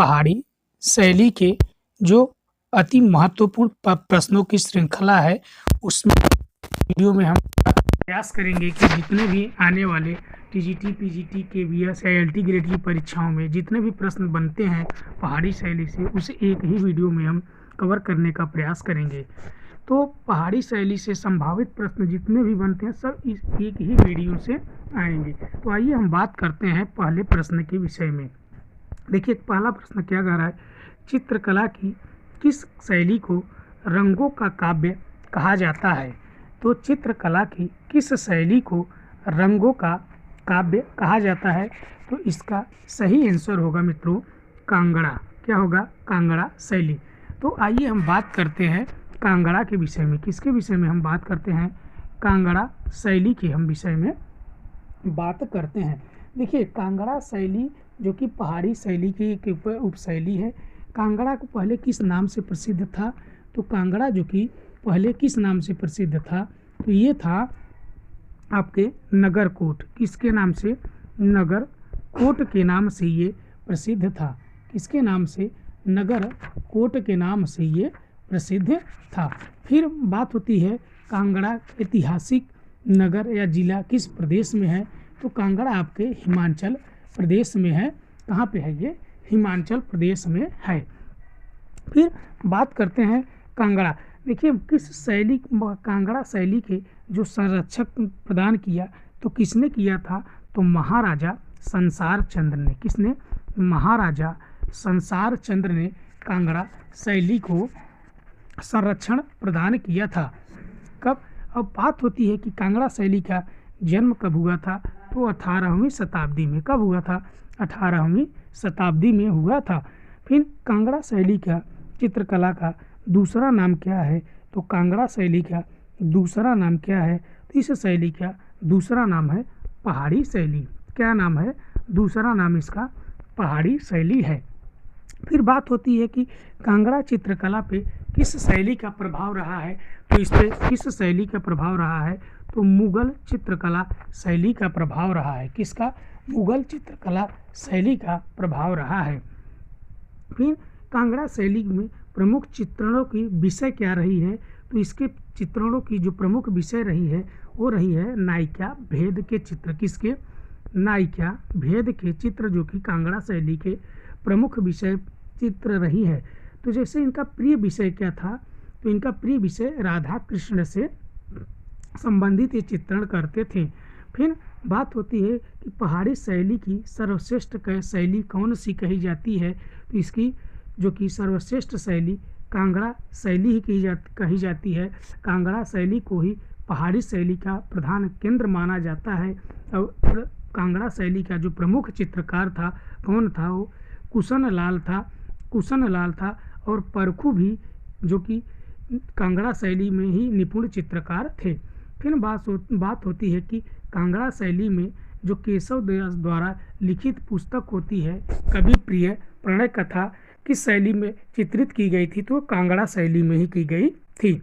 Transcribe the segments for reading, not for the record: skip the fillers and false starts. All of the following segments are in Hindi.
पहाड़ी शैली के जो अति महत्वपूर्ण प्रश्नों की श्रृंखला है, उसमें वीडियो में हम प्रयास करेंगे कि जितने भी आने वाले टीजीटी, पीजीटी, केवीएस या एलटी ग्रेड की परीक्षाओं में जितने भी प्रश्न बनते हैं पहाड़ी शैली से, उसे एक ही वीडियो में हम कवर करने का प्रयास करेंगे। तो पहाड़ी शैली से संभावित प्रश्न जितने भी बनते हैं सब इस एक ही वीडियो से आएंगे। तो आइए हम बात करते हैं पहले प्रश्न के विषय में। देखिए, पहला प्रश्न क्या कह रहा है, चित्रकला की किस शैली को रंगों का काव्य कहा जाता है? तो चित्रकला की किस शैली को रंगों का काव्य कहा जाता है? तो इसका सही आंसर होगा मित्रों कांगड़ा। क्या होगा? कांगड़ा शैली। तो आइए हम बात करते हैं कांगड़ा के विषय में। किसके विषय में हम बात करते हैं? कांगड़ा शैली के हम विषय में बात करते हैं। देखिए, कांगड़ा शैली जो कि पहाड़ी शैली की एक उपशैली है। कांगड़ा को पहले किस नाम से प्रसिद्ध था? तो कांगड़ा जो कि पहले किस नाम से प्रसिद्ध था? तो ये था आपके नगरकोट। किसके नाम से? नगरकोट के नाम से ये प्रसिद्ध था। किसके नाम से? नगरकोट के नाम से ये प्रसिद्ध था। फिर बात होती है कांगड़ा ऐतिहासिक नगर या जिला किस प्रदेश में है? तो कांगड़ा आपके हिमाचल प्रदेश में है। कहाँ पे है ये? हिमाचल प्रदेश में है। फिर बात करते हैं कांगड़ा। देखिए, किस शैली, कांगड़ा शैली के जो संरक्षक प्रदान किया तो किसने किया था? तो महाराजा संसार चंद्र ने। किसने? महाराजा संसार चंद्र ने कांगड़ा शैली को संरक्षण प्रदान किया था। कब? अब बात होती है कि कांगड़ा शैली का जन्म कब हुआ था? तो 18वीं शताब्दी में। कब हुआ था? 18वीं शताब्दी में हुआ था। फिर कांगड़ा शैली का चित्रकला का दूसरा नाम क्या है? तो कांगड़ा शैली का दूसरा नाम क्या है? तो इस शैली का दूसरा नाम है पहाड़ी शैली। क्या नाम है? दूसरा नाम इसका पहाड़ी शैली है। फिर बात होती है कि कांगड़ा चित्रकला पे किस शैली का प्रभाव रहा है? तो इस पे किस शैली का प्रभाव रहा है? तो मुगल चित्रकला शैली का प्रभाव रहा है। किसका? मुगल चित्रकला शैली का प्रभाव रहा है। फिर कांगड़ा शैली में प्रमुख चित्रणों की विषय क्या रही है? तो इसके चित्रणों की जो प्रमुख विषय रही है वो रही है नायिका भेद के चित्र। किसके? नायिका भेद के चित्र, जो कि कांगड़ा शैली के प्रमुख विषय चित्र रही है। तो जैसे इनका प्रिय विषय क्या था? तो इनका प्रिय विषय राधा कृष्ण से संबंधित ये चित्रण करते थे। फिर बात होती है कि पहाड़ी शैली की सर्वश्रेष्ठ शैली कौन सी कही जाती है? तो इसकी जो कि सर्वश्रेष्ठ शैली कांगड़ा शैली ही कही जाती है। कांगड़ा शैली को ही पहाड़ी शैली का प्रधान केंद्र माना जाता है। और कांगड़ा शैली का जो प्रमुख चित्रकार था, कौन था? वो कुशन लाल था। और परखू भी जो कि कांगड़ा शैली में ही निपुण चित्रकार थे। फिर बात होती है कि कांगड़ा शैली में जो केशव दास द्वारा लिखित पुस्तक होती है कवि प्रिय प्रणय कथा, किस शैली में चित्रित की गई थी? तो कांगड़ा शैली में ही की गई थी।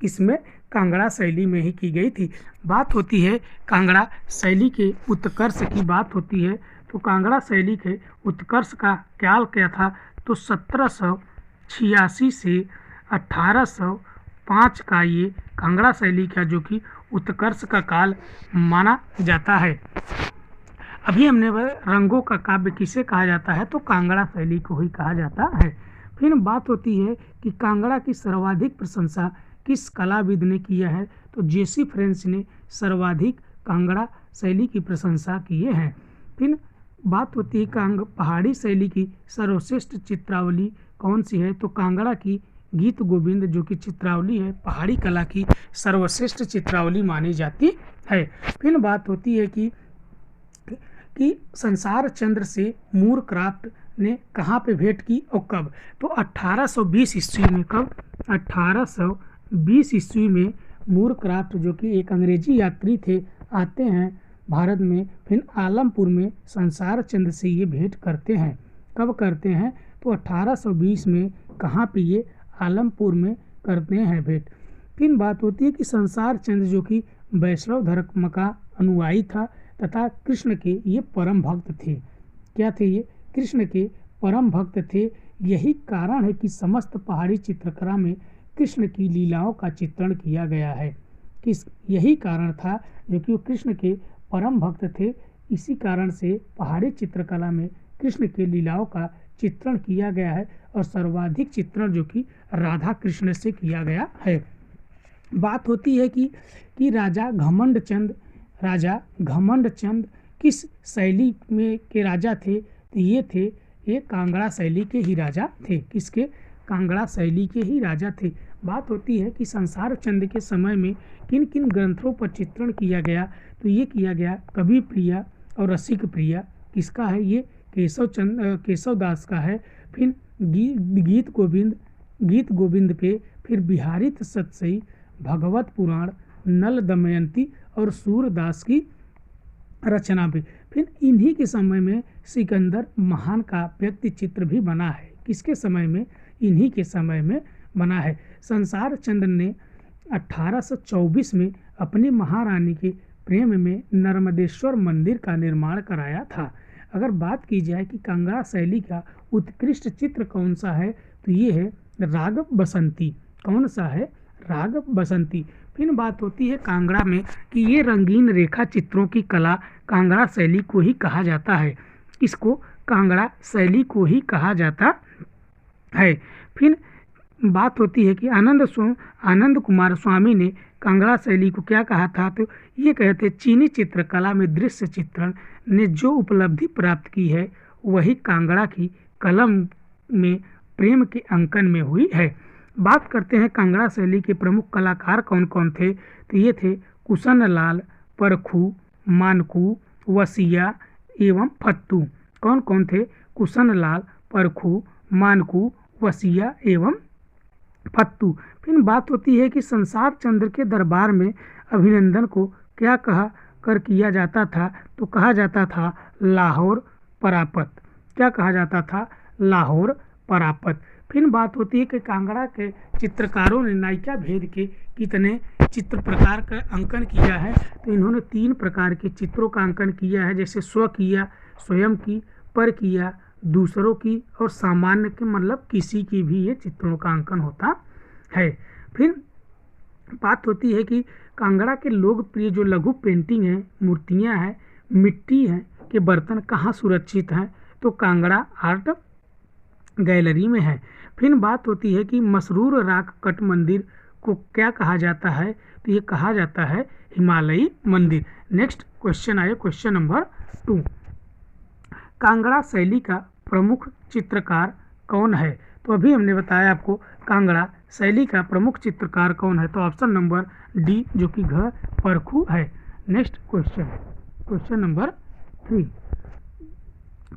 किसमें? कांगड़ा शैली में ही की गई थी। बात होती है कांगड़ा शैली के उत्कर्ष की बात होती है। तो कांगड़ा शैली के उत्कर्ष का काल क्या था? तो 1786 से 1805 का ये कांगड़ा शैली का जो कि उत्कर्ष का काल माना जाता है। अभी हमने रंगों का काव्य किसे कहा जाता है? तो कांगड़ा शैली को ही कहा जाता है। फिर बात होती है कि कांगड़ा की सर्वाधिक प्रशंसा किस कलाविद ने किया है? तो जेसी फ्रेंच ने सर्वाधिक कांगड़ा शैली की प्रशंसा किए हैं। फिर बात होती है पहाड़ी शैली की सर्वश्रेष्ठ चित्रावली कौन सी है? तो कांगड़ा की गीत गोविंद जो कि चित्रावली है, पहाड़ी कला की सर्वश्रेष्ठ चित्रावली मानी जाती है। फिर बात होती है कि संसार चंद्र से मूर क्राफ्ट ने कहाँ पे भेंट की और कब? तो 1820 ईस्वी में। कब? 1820 ईस्वी में मूर क्राफ्ट जो कि एक अंग्रेजी यात्री थे, आते हैं भारत में। फिर आलमपुर में संसार चंद्र से ये भेंट करते हैं। कब करते हैं? तो 1820 में। कहाँ पे? ये आलमपुर में करते हैं भेंट। फिर बात होती है कि संसार चंद्र जो कि वैष्णव धर्म का अनुयायी था तथा कृष्ण के ये परम भक्त थे। क्या थे ये? कृष्ण के परम भक्त थे। यही कारण है कि समस्त पहाड़ी चित्रकला में कृष्ण की लीलाओं का चित्रण किया गया है। यही कारण था जो कि वो कृष्ण के परम भक्त थे, इसी कारण से पहाड़ी चित्रकला में कृष्ण के लीलाओं का चित्रण किया गया है और सर्वाधिक चित्रण जो कि राधा कृष्ण से किया गया है। बात होती है कि राजा घमंड चंद किस शैली में के राजा थे, तो ये कांगड़ा शैली के ही राजा थे। किसके? कांगड़ा शैली के ही राजा थे। बात होती है कि संसार चंद के समय में किन किन ग्रंथों पर चित्रण किया गया, तो ये किया गया कवि प्रिया और रसिक प्रिया। किसका है? ये केशव दास का है। फिर गीत गोविंद पे, फिर बिहारित सतसई, भगवत पुराण, नल दमयंती और सूरदास की रचना भी। फिर इन्हीं के समय में सिकंदर महान का व्यक्ति चित्र भी बना है। किसके समय में? इन्हीं के समय में बना है। संसार चंद्र ने 1824 में अपनी महारानी के प्रेम में नर्मदेश्वर मंदिर का निर्माण कराया था। अगर बात की जाए कि कांगड़ा शैली का उत्कृष्ट चित्र कौन सा है, तो ये है राग बसंती। कौन सा है? राग बसंती। फिर बात होती है कांगड़ा में कि ये रंगीन रेखा चित्रों की कला कांगड़ा शैली को ही कहा जाता है। इसको कांगड़ा शैली को ही कहा जाता है। फिर बात होती है कि आनंद कुमार स्वामी ने कांगड़ा शैली को क्या कहा था, तो ये कहते चीनी चित्रकला में दृश्य चित्रण ने जो उपलब्धि प्राप्त की है वही कांगड़ा की कलम में प्रेम के अंकन में हुई है। बात करते हैं कांगड़ा शैली के प्रमुख कलाकार कौन कौन थे, तो ये थे कुशन लाल, परखू, मानकू, वसिया एवं फत्तू। कौन कौन थे? कुशन लाल, परखू, मानकू, वसिया एवं फत्तू। फिर बात होती है कि संसार चंद्र के दरबार में अभिनंदन को क्या कहा कर किया जाता था, तो कहा जाता था लाहौर परापत। क्या कहा जाता था? लाहौर परापत। फिर बात होती है कि कांगड़ा के चित्रकारों ने नायिका भेद के कितने चित्र प्रकार का अंकन किया है, तो इन्होंने 3 प्रकार के चित्रों का अंकन किया है, जैसे स्व किया, स्वयं की, पर किया, दूसरों की, और सामान्य के मतलब किसी की भी ये चित्रों का अंकन होता है। फिर बात होती है कि कांगड़ा के लोकप्रिय जो लघु पेंटिंग है, मूर्तियां हैं, मिट्टी है के बर्तन कहाँ सुरक्षित हैं, तो कांगड़ा आर्ट गैलरी में है। फिर बात होती है कि मसरूर राख कट मंदिर को क्या कहा जाता है, तो ये कहा जाता है हिमालयी मंदिर। नेक्स्ट क्वेश्चन आए, क्वेश्चन नंबर 2। कांगड़ा शैली का प्रमुख चित्रकार कौन है, तो अभी हमने बताया आपको कांगड़ा शैली का प्रमुख चित्रकार कौन है, तो ऑप्शन नंबर डी जो कि घ परखू है। Next question, question number 3।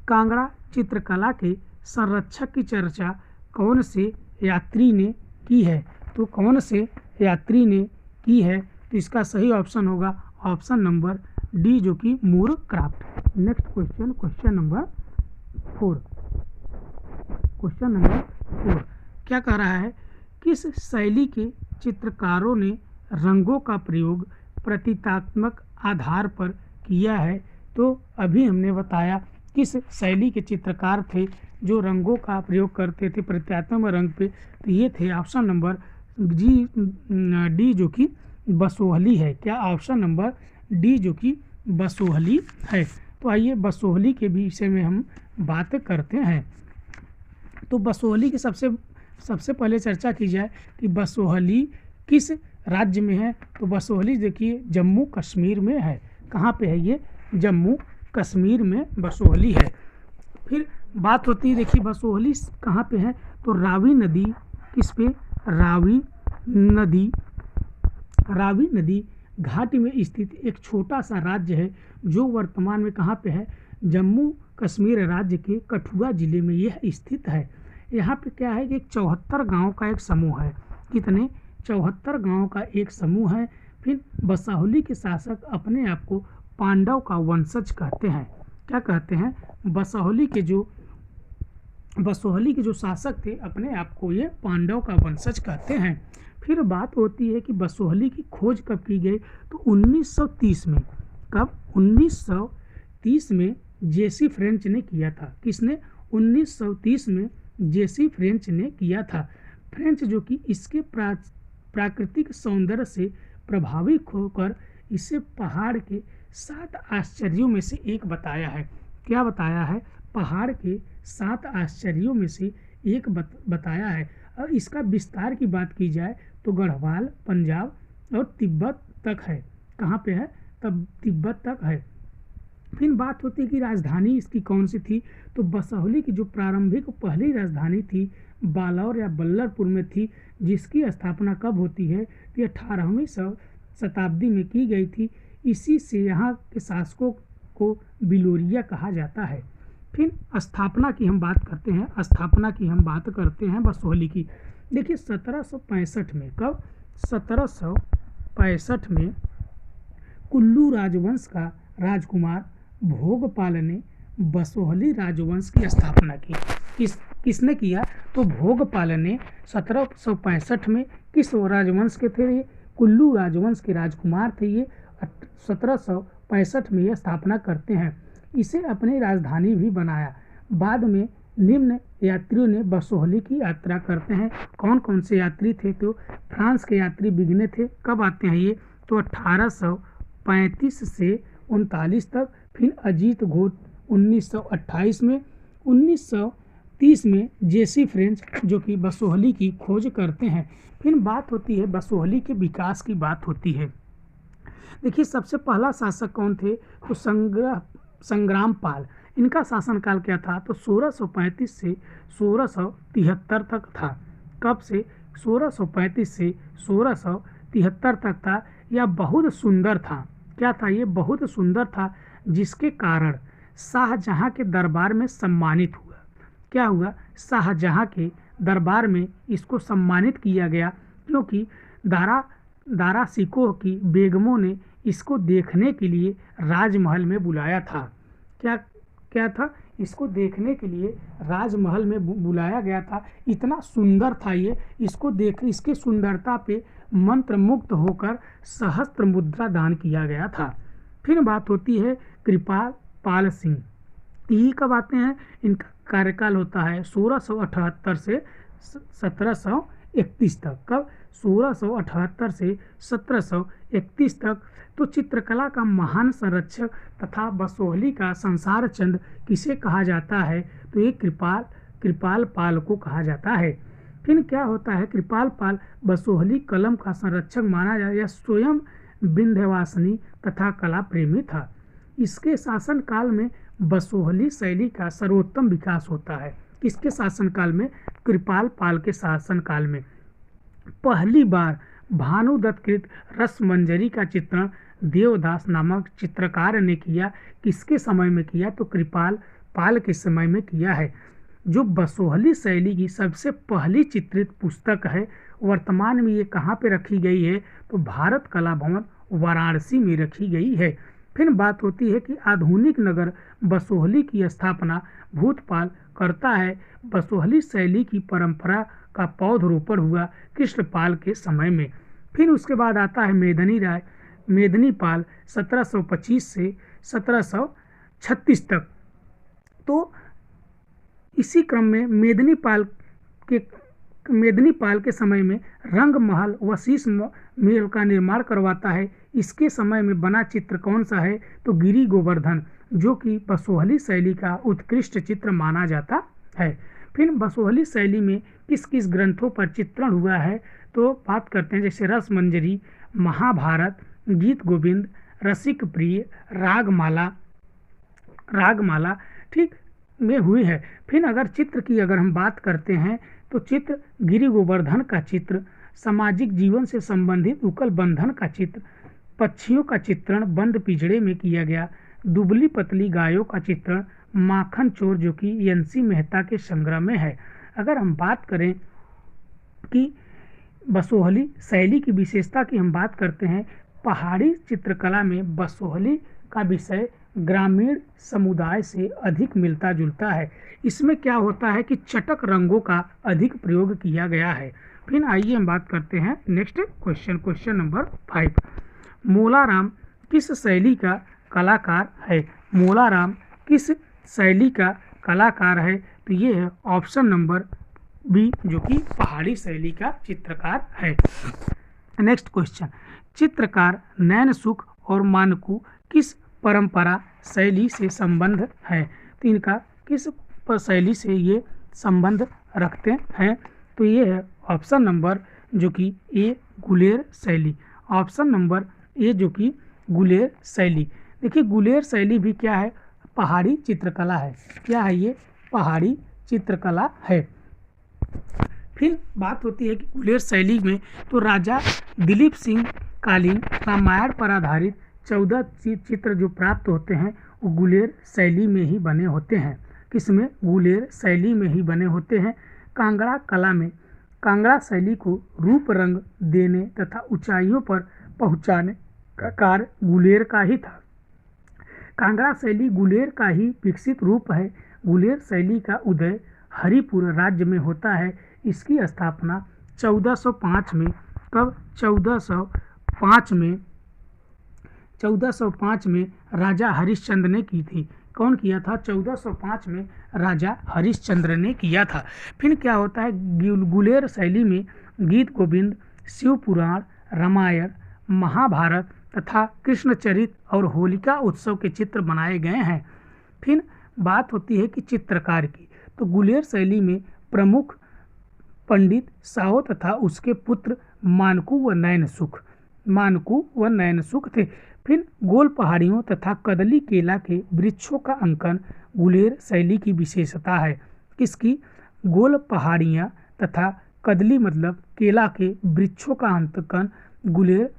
Kangra चित्रकला के संरक्षक की चर्चा कौन से यात्री ने की है, तो कौन से यात्री ने की है, तो इसका सही ऑप्शन होगा ऑप्शन नंबर डी जो कि Moorcroft. Next question, question number 4। Question number 4 क्या कह रहा है, किस शैली के चित्रकारों ने रंगों का प्रयोग प्रतीकात्मक आधार पर किया है, तो अभी हमने बताया किस शैली के चित्रकार थे जो रंगों का प्रयोग करते थे प्रतीकात्मक रंग पे, तो ये थे ऑप्शन नंबर डी जो कि बसोहली है। क्या? ऑप्शन नंबर डी जो कि बसोहली है। तो आइए बसोहली के विषय में हम बात करते हैं। तो बसोहली की सबसे पहले चर्चा की जाए कि बसोहली किस राज्य में है, तो बसोहली देखिए जम्मू कश्मीर में है। कहाँ पे है ये? जम्मू कश्मीर में बसोहली है। फिर बात होती है, देखिए बसोहली कहाँ पे है, तो रावी नदी, किस पे? रावी नदी घाटी में स्थित एक छोटा सा राज्य है जो वर्तमान में कहाँ पे है? जम्मू कश्मीर राज्य के कठुआ जिले में यह स्थित है। यहाँ पे क्या है कि 74 गांव का एक समूह है। कितने? 74 गांव का एक समूह है। फिर बसोहली के शासक अपने आप को पांडव का वंशज कहते हैं। क्या कहते हैं? बसोहली के जो शासक थे अपने आप को ये पांडव का वंशज कहते हैं। फिर बात होती है कि बसोहली की खोज कब की गई, तो 1930 में। कब? 1930 में जेसी फ्रेंच ने किया था। किसने? 1930 में जेसी फ्रेंच ने किया था। फ्रेंच जो कि इसके प्राकृतिक सौंदर्य से प्रभावित होकर इसे पहाड़ के 7 आश्चर्यों में से एक बताया है। क्या बताया है? पहाड़ के 7 आश्चर्यों में से एक बताया है। और इसका विस्तार की बात की जाए तो गढ़वाल, पंजाब और तिब्बत तक है। कहाँ पे है? तब तिब्बत तक है। फिर बात होती है कि राजधानी इसकी कौन सी थी, तो बसोहली की जो प्रारंभिक पहली राजधानी थी बालौर या बल्लरपुर में थी, जिसकी स्थापना कब होती है? तो 18वीं शताब्दी में की गई थी। इसी से यहाँ के शासकों को बिलोरिया कहा जाता है। फिर स्थापना की हम बात करते हैं बसोहली की। देखिए 1765 में, कब? 1765 में कुल्लू राजवंश का राजकुमार भोगपाल ने बसोहली राजवंश की स्थापना की। किसने किया? तो भोगपाल ने 1765 में। किस राजवंश के थे ये? कुल्लू राजवंश के राजकुमार थे ये। 1765 में ये स्थापना करते हैं। इसे अपनी राजधानी भी बनाया। बाद में निम्न यात्रियों ने बसोहली की यात्रा करते हैं। कौन कौन से यात्री थे? तो फ्रांस के यात्री बिगने थे। कब आते हैं ये? तो 1835 से 39 तक। फिर अजीत घोष 1928 में। 1930 में जेसी फ्रेंच जो कि बसोहली की खोज करते हैं। फिर बात होती है बसोहली के विकास की बात होती है। देखिए सबसे पहला शासक कौन थे? तो संग्राम पाल। इनका शासनकाल क्या था? तो 1635 से 1673 तक था। कब से? 1635 से 1673 तक था। यह बहुत सुंदर था। क्या था ये? बहुत सुंदर था, जिसके कारण शाहजहां के दरबार में सम्मानित हुआ। क्या हुआ? शाहजहां के दरबार में इसको सम्मानित किया गया, क्योंकि दारा शिकोह की बेगमों ने इसको देखने के लिए राजमहल में बुलाया था। क्या था? इसको देखने के लिए राजमहल में बुलाया गया था। इतना सुंदर था ये। इसके सुंदरता पे मंत्रमुग्ध होकर सहस्त्र मुद्रा दान किया गया था। फिर बात होती है कृपाल पाल सिंह। ये कब आते हैं? इनका कार्यकाल होता है 1678 से 1731 तक। कब? 1678 से 1731 तक। तो चित्रकला का महान संरक्षक तथा बसोहली का संसार चंद किसे कहा जाता है? तो ये कृपाल पाल को कहा जाता है। फिर क्या होता है? कृपाल पाल बसोहली कलम का संरक्षक माना जाता है। यह स्वयं विंध्यवासिनी तथा कला प्रेमी था। इसके शासनकाल में बसोहली शैली का सर्वोत्तम विकास होता है। किसके शासनकाल में? कृपाल पाल के शासनकाल में। पहली बार भानुदत्त कृत रसमंजरी का चित्रण देवदास नामक चित्रकार ने किया। किसके समय में किया? तो कृपाल पाल के समय में किया है। जो बसोहली शैली की सबसे पहली चित्रित पुस्तक है, वर्तमान में ये कहाँ पे रखी गई है? तो भारत कला भवन वाराणसी में रखी गई है। फिर बात होती है कि आधुनिक नगर बसोहली की स्थापना भूतपाल करता है। बसोहली शैली की परंपरा का पौधरोपण हुआ कृष्णपाल के समय में। फिर उसके बाद आता है मेदिनीपाल 1725 से 1736 तक। तो इसी क्रम में मेदिनीपाल के समय में रंग महल वशिष्ठ महल का निर्माण करवाता है। इसके समय में बना चित्र कौन सा है? तो गिरि गोवर्धन, जो कि बसोहली शैली का उत्कृष्ट चित्र माना जाता है। फिर बसोहली शैली में किस किस ग्रंथों पर चित्रण हुआ है? तो बात करते हैं जैसे रसमंजरी, महाभारत, गीत गोविंद, रसिक प्रिय, रागमाला ठीक में हुई है। फिर अगर चित्र की हम बात करते हैं तो चित्र गिरि गोवर्धन का चित्र, सामाजिक जीवन से संबंधित उकल बंधन का चित्र, पक्षियों का चित्रण बंद पिंजड़े में किया गया, दुबली पतली गायों का चित्रण, माखन चोर जो कि एन.सी. मेहता के संग्रह में है। अगर हम बात करें कि बसोहली शैली की विशेषता की हम बात करते हैं, पहाड़ी चित्रकला में बसोहली का विषय ग्रामीण समुदाय से अधिक मिलता जुलता है। इसमें क्या होता है कि चटक रंगों का अधिक प्रयोग किया गया है। फिर आइए हम बात करते हैं नेक्स्ट क्वेश्चन नंबर 5। मोलाराम किस शैली का कलाकार है? मोलाराम किस शैली का कलाकार है तो ये है ऑप्शन नंबर बी जो कि पहाड़ी शैली का चित्रकार है। नेक्स्ट क्वेश्चन, चित्रकार नैनसुख और मानकू किस परंपरा शैली से संबंध है? तो इनका किस शैली से ये संबंध रखते हैं? तो ये है ऑप्शन नंबर जो कि ए गुलेर शैली, ऑप्शन नंबर ए जो कि गुलेर शैली। देखिए गुलेर शैली भी क्या है? पहाड़ी चित्रकला है। क्या है ये? पहाड़ी चित्रकला है। फिर बात होती है कि गुलेर शैली में तो राजा दिलीप सिंह कालीन रामायण पर आधारित 14 चित्र जो प्राप्त होते हैं वो गुलेर शैली में ही बने होते हैं। किसमें? गुलेर शैली में ही बने होते हैं। कांगड़ा कला में कांगड़ा शैली को रूप रंग देने तथा ऊंचाइयों पर पहुंचाने का कार्य गुलेर का ही था। कांगड़ा शैली गुलेर का ही विकसित रूप है। गुलेर शैली का उदय हरिपुर राज्य में होता है। इसकी स्थापना 1405 में कब? 1405 में राजा हरिश्चंद्र ने की थी। कौन किया था? 1405 में राजा हरिश्चंद्र ने किया था। फिर क्या होता है? गुलेर शैली में गीत गोविंद, शिव पुराण, रामायण, महाभारत तथा कृष्णचरित और होलिका उत्सव के चित्र बनाए गए हैं। फिर बात होती है कि चित्रकार की, तो गुलेर शैली में प्रमुख पंडित साहो तथा उसके पुत्र मानकू व नैनसुख थे। फिर गोल पहाड़ियों तथा कदली केला के वृक्षों का अंकन गुलेर शैली की विशेषता है। किसकी? गोल पहाड़ियाँ तथा कदली मतलब केला के वृक्षों का अंकन गुलेर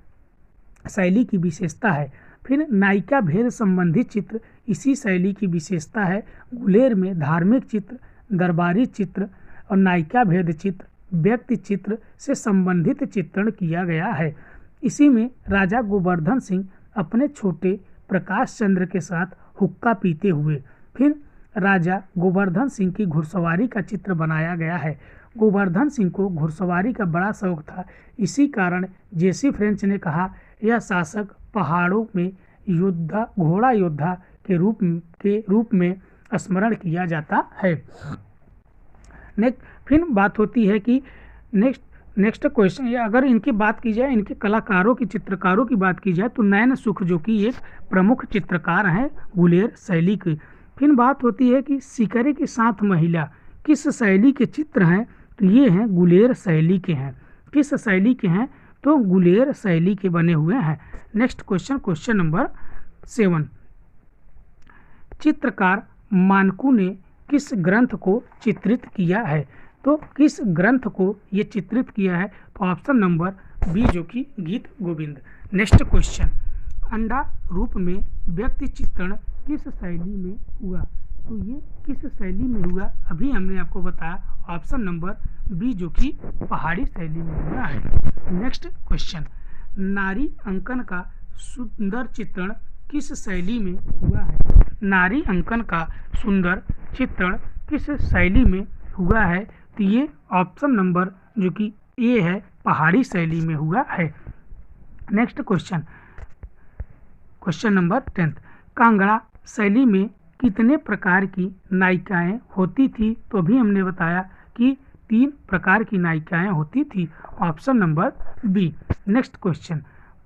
शैली की विशेषता है। फिर नायिका भेद संबंधी चित्र इसी शैली की विशेषता है। गुलेर में धार्मिक चित्र, दरबारी चित्र और नायिका भेद चित्र, व्यक्ति चित्र से संबंधित चित्रण किया गया है। इसी में राजा गोवर्धन सिंह अपने छोटे प्रकाश चंद्र के साथ हुक्का पीते हुए। फिर राजा गोवर्धन सिंह की घुड़सवारी का चित्र बनाया गया है। गोवर्धन सिंह को घुड़सवारी का बड़ा शौक था। इसी कारण जेसी फ्रेंच ने कहा यह शासक पहाड़ों में घोड़ा योद्धा के रूप में स्मरण किया जाता है। फिर बात होती है कि नेक्स्ट क्वेश्चन, अगर इनकी बात की जाए, इनके कलाकारों की चित्रकारों की बात की जाए तो नैनसुख जो कि एक प्रमुख चित्रकार हैं गुलेर शैली की। फिर बात होती है कि शिकारी के साथ महिला किस शैली के चित्र हैं? तो ये हैं गुलेर शैली के हैं। किस शैली के हैं? तो गुलेर शैली के बने हुए हैं। नेक्स्ट क्वेश्चन, क्वेश्चन नंबर 7, चित्रकार मानकू ने किस ग्रंथ को चित्रित किया है? तो किस ग्रंथ को ये चित्रित किया है? तो ऑप्शन नंबर बी जो कि गीत गोविंद। नेक्स्ट क्वेश्चन, अंडा रूप में व्यक्ति चित्रण किस शैली में हुआ? तो ये किस शैली में हुआ? अभी हमने आपको बताया ऑप्शन नंबर बी जो कि पहाड़ी शैली में हुआ है। नेक्स्ट क्वेश्चन, नारी अंकन का सुंदर चित्रण किस शैली में हुआ है? नारी अंकन का सुंदर चित्रण किस शैली में हुआ है? तो ये ऑप्शन नंबर जो कि ए है पहाड़ी शैली में हुआ है। Next question, question number 10, Kangra शैली में कितने प्रकार की नायिकाएं होती थी? तो अभी हमने बताया कि 3 प्रकार की नायिकाएं होती थी, option number B. Next question,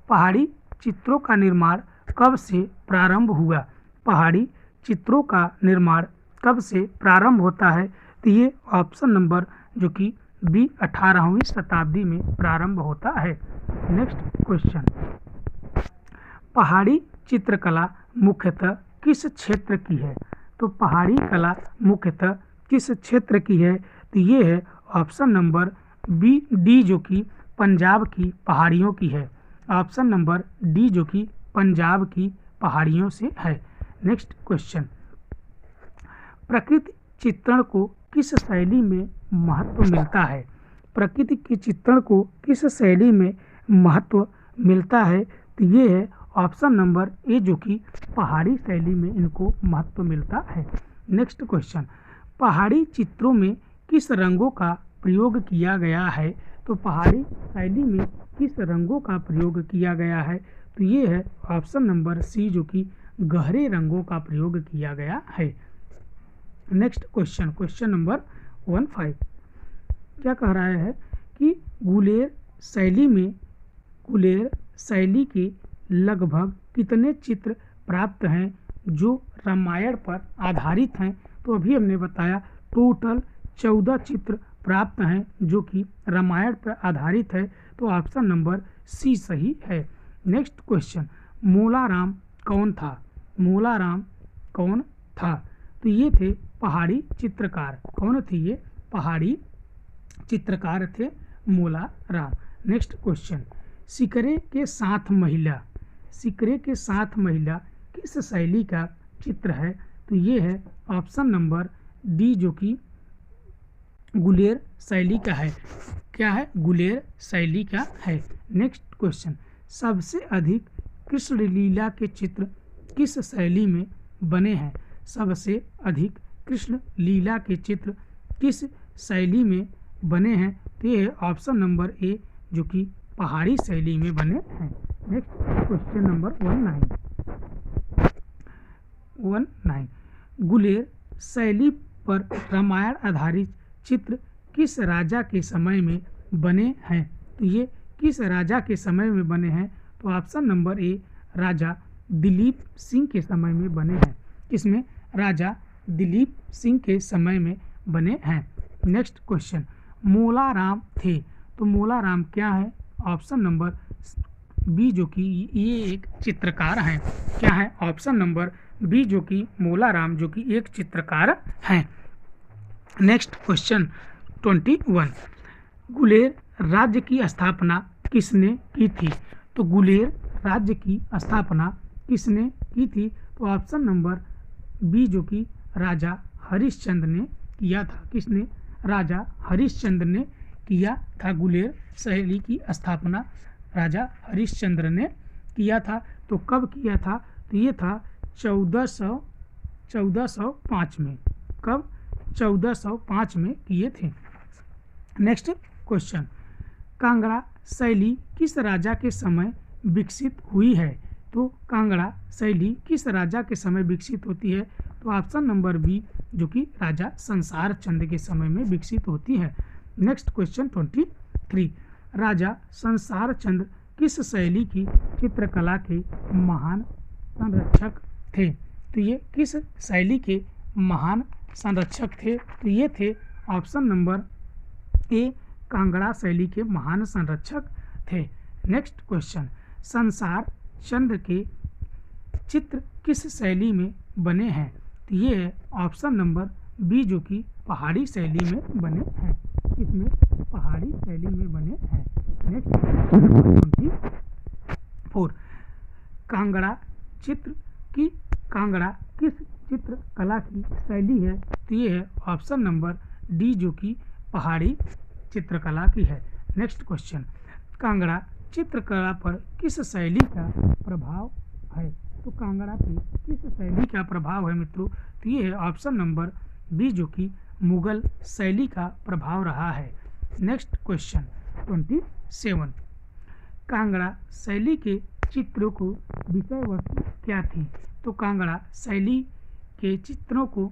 पहाड़ी चित्रों का निर्माण कब से प्रारंभ हुआ? पहाड़ी चित्रों का निर्माण कब से प्रारंभ होता है? तो ये ऑप्शन नंबर जो कि बी 18वीं शताब्दी में प्रारंभ होता है। नेक्स्ट क्वेश्चन, पहाड़ी चित्रकला मुख्यतः किस क्षेत्र की है? तो पहाड़ी कला मुख्यतः किस क्षेत्र की है? तो ये है ऑप्शन नंबर बी डी जो कि पंजाब की पहाड़ियों की है। ऑप्शन नंबर डी जो कि पंजाब की पहाड़ियों से है। नेक्स्ट क्वेश्चन, प्रकृति चित्रण को किस शैली में महत्व मिलता है? प्रकृति के चित्रण को किस शैली में महत्व मिलता है? तो ये है ऑप्शन नंबर ए जो कि पहाड़ी शैली में इनको महत्व मिलता है। नेक्स्ट क्वेश्चन, पहाड़ी चित्रों में किस रंगों का प्रयोग किया गया है? तो पहाड़ी शैली में किस रंगों का प्रयोग किया गया है? तो ये है ऑप्शन नंबर सी जो कि गहरे रंगों का प्रयोग किया गया है। नेक्स्ट क्वेश्चन, क्वेश्चन नंबर 15 क्या कह रहा है कि गुलेर शैली के लगभग कितने चित्र प्राप्त हैं जो रामायण पर आधारित हैं। तो अभी हमने बताया टोटल 14 चित्र प्राप्त हैं जो कि रामायण पर आधारित है। तो ऑप्शन नंबर सी सही है। नेक्स्ट क्वेश्चन, मोलाराम कौन था? मोलाराम कौन था? तो ये थे पहाड़ी चित्रकार। कौन थे ये? पहाड़ी चित्रकार थे मोलाराम। नेक्स्ट क्वेश्चन, सिकरे के साथ महिला किस शैली का चित्र है? तो ये है ऑप्शन नंबर डी जो कि गुलेर शैली का है। क्या है? गुलेर शैली का है। नेक्स्ट क्वेश्चन, सबसे अधिक कृष्ण लीला के चित्र किस शैली में बने हैं? सबसे अधिक कृष्ण लीला के चित्र किस शैली में बने हैं? तो ये है ऑप्शन नंबर ए जो कि पहाड़ी शैली में बने हैं। नेक्स्ट क्वेश्चन नंबर 19 गुलेर शैली पर रामायण आधारित चित्र किस राजा के समय में बने हैं? तो ये किस राजा के समय में बने हैं? तो ऑप्शन नंबर ए राजा दिलीप सिंह के समय में बने हैं। किसमें? राजा दिलीप सिंह के समय में बने हैं। नेक्स्ट क्वेश्चन, मोलाराम थे। तो मोलाराम क्या है? ऑप्शन नंबर बी जो कि ये एक चित्रकार हैं। क्या है? ऑप्शन नंबर बी जो कि मोलाराम जो कि एक चित्रकार हैं। नेक्स्ट क्वेश्चन 21 गुलेर राज्य की स्थापना किसने की थी? तो गुलेर राज्य की स्थापना किसने की थी? तो ऑप्शन नंबर बी जो कि राजा हरिश्चंद्र ने किया था। किसने? राजा हरिश्चंद्र ने किया था। गुलेर शैली की स्थापना राजा हरिश्चंद्र ने किया था। तो कब किया था? तो ये था 1405 में। कब? 1405 में किए थे। नेक्स्ट क्वेश्चन, कांगड़ा शैली किस राजा के समय विकसित हुई है? तो कांगड़ा शैली किस राजा के समय विकसित होती है? तो ऑप्शन नंबर बी जो कि राजा संसार चंद्र के समय में विकसित होती है। नेक्स्ट क्वेश्चन 23 राजा संसार चंद्र किस शैली की चित्रकला के महान संरक्षक थे? तो ये किस शैली के महान संरक्षक थे? तो ये थे ऑप्शन नंबर ए कांगड़ा शैली के महान संरक्षक थे। नेक्स्ट क्वेश्चन, संसार चंद्र के चित्र किस शैली में बने हैं? तो ये है ऑप्शन नंबर बी जो कि पहाड़ी शैली में बने हैं। इसमें पहाड़ी शैली में बने हैं। नेक्स्ट 24 कांगड़ा किस चित्रकला की शैली है? तो ये है ऑप्शन नंबर डी जो कि पहाड़ी चित्रकला की है। नेक्स्ट क्वेश्चन, कांगड़ा चित्रकला पर किस शैली का प्रभाव है? तो कांगड़ा पे किस शैली का प्रभाव है मित्रों? तो ये है ऑप्शन नंबर बी जो कि मुगल शैली का प्रभाव रहा है। नेक्स्ट क्वेश्चन 27 कांगड़ा शैली के चित्रों को विषय वस्तु क्या थी? तो कांगड़ा शैली के चित्रों को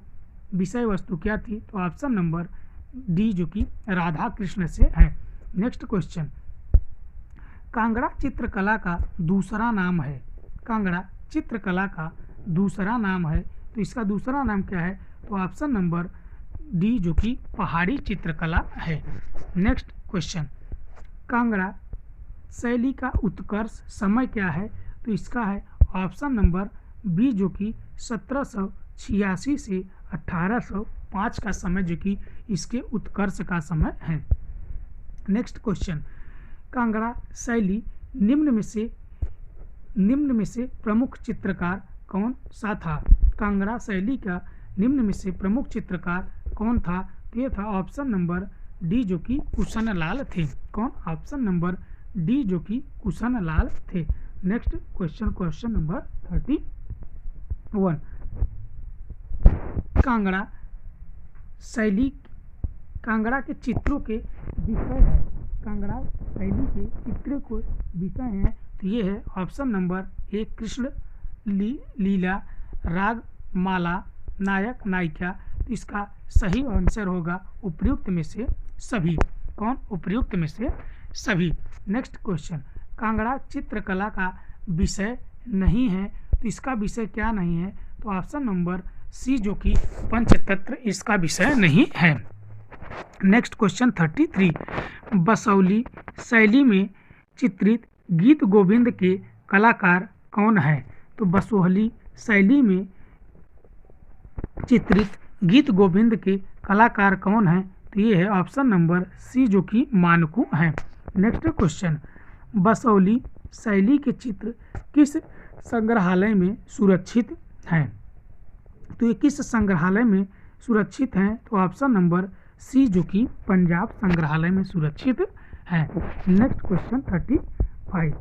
विषय वस्तु क्या थी? तो ऑप्शन नंबर डी जो कि राधा कृष्ण से है। नेक्स्ट क्वेश्चन, कांगड़ा चित्रकला का दूसरा नाम है। कांगड़ा चित्रकला का दूसरा नाम है। तो इसका दूसरा नाम क्या है? तो ऑप्शन नंबर डी जो कि पहाड़ी चित्रकला है। नेक्स्ट क्वेश्चन, कांगड़ा शैली का उत्कर्ष समय क्या है? तो इसका है ऑप्शन नंबर बी जो कि 1786 से 1805 का समय जो कि इसके उत्कर्ष का समय है। नेक्स्ट क्वेश्चन, कांगड़ा शैली निम्न में से प्रमुख चित्रकार कौन सा था? कांगड़ा शैली का निम्न में से प्रमुख चित्रकार कौन था? तो ये था ऑप्शन नंबर डी जो कि कुशनलाल थे। कौन? ऑप्शन नंबर डी जो कि कुशनलाल थे। Next question, question number 31 Kangra के चित्रों के विषय है। कांगड़ा शैली के चित्रों को विषय है। तो ये है ऑप्शन नंबर ए कृष्ण लीला, राग माला, नायक नायिका, तो इसका सही आंसर होगा उपर्युक्त में से सभी। कौन? उपर्युक्त में से सभी। नेक्स्ट क्वेश्चन, कांगड़ा चित्रकला का विषय नहीं है, तो इसका विषय क्या नहीं है? तो ऑप्शन नंबर सी जो कि पंचतंत्र इसका विषय नहीं है। नेक्स्ट क्वेश्चन 33, बसौली शैली में चित्रित गीत गोविंद के कलाकार कौन है? तो बसोहली शैली में चित्रित गीत गोविंद के कलाकार कौन है? तो ये है ऑप्शन नंबर सी जो कि मानकू है। नेक्स्ट क्वेश्चन, बसौली शैली के चित्र किस संग्रहालय में सुरक्षित हैं? तो ये किस संग्रहालय में सुरक्षित हैं? तो ऑप्शन नंबर सी जो कि पंजाब संग्रहालय में सुरक्षित है। नेक्स्ट क्वेश्चन 35,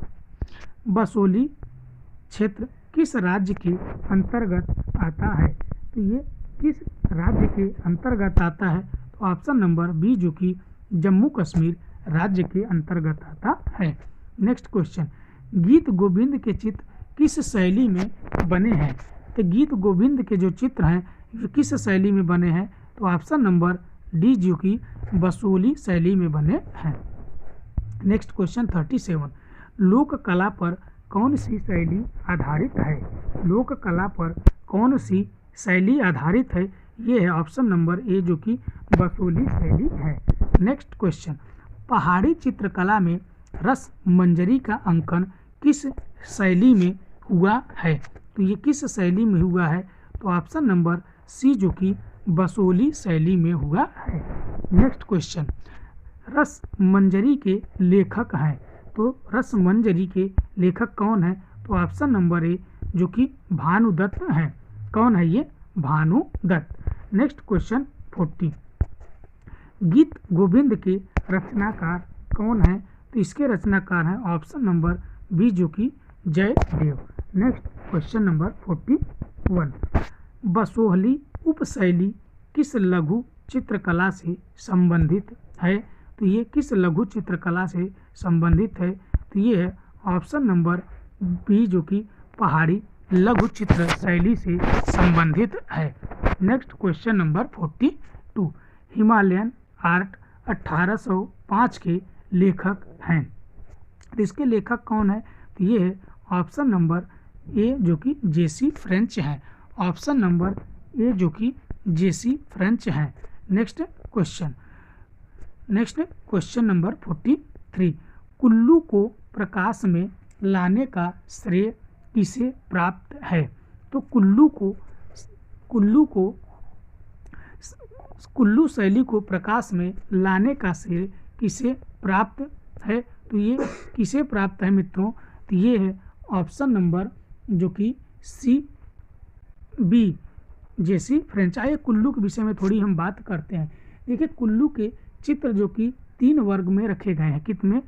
बसोली क्षेत्र किस राज्य के अंतर्गत आता है? तो ये किस राज्य के अंतर्गत आता है? तो ऑप्शन नंबर बी जो कि जम्मू कश्मीर राज्य के अंतर्गत आता है। नेक्स्ट क्वेश्चन, गीत गोविंद के चित्र किस शैली में बने हैं? तो गीत गोविंद के जो चित्र हैं ये किस शैली में बने हैं? तो ऑप्शन नंबर डी जो कि बसोली शैली में बने हैं। नेक्स्ट क्वेश्चन 37, लोक कला पर कौन सी शैली आधारित है? लोक कला पर कौन सी शैली आधारित है? ये है ऑप्शन नंबर ए जो कि बसोली शैली है। नेक्स्ट क्वेश्चन, पहाड़ी चित्रकला में रस मंजरी का अंकन किस शैली में हुआ है? तो ये किस शैली में हुआ है? तो ऑप्शन नंबर सी जो कि बसोली शैली में हुआ है। नेक्स्ट क्वेश्चन, रस मंजरी के लेखक हैं, तो रस मंजरी के लेखक कौन है? तो ऑप्शन नंबर ए जो कि भानुदत्त हैं। कौन है ये? भानुदत्त। नेक्स्ट क्वेश्चन 40, गीत गोविंद के रचनाकार कौन है? तो इसके रचनाकार हैं ऑप्शन नंबर बी जो कि Jaidev. Next question number 41, Basohli उपशैली किस लघु चित्रकला से संबंधित है? तो ये किस लघु चित्रकला से संबंधित है? तो ये है ऑप्शन नंबर बी जो कि पहाड़ी लघु चित्र शैली से संबंधित है। Next question number 42, Himalayan art 1805 के लेखक हैं, तो इसके लेखक कौन है? तो ये है ऑप्शन नंबर ए जो कि जेसी फ्रेंच हैं। ऑप्शन नंबर ए जो कि जेसी फ्रेंच हैं। नेक्स्ट क्वेश्चन नंबर 43, कुल्लू को प्रकाश में लाने का श्रेय किसे प्राप्त है? तो कुल्लू शैली को प्रकाश में लाने का श्रेय किसे प्राप्त है? तो ये किसे प्राप्त है मित्रों? तो ये है ऑप्शन नंबर जो कि सी बी जेसी फ्रेंच। आइए कुल्लू के विषय में थोड़ी हम बात करते हैं। देखिए कुल्लू के चित्र जो कि 3 वर्ग में रखे गए हैं। कितने?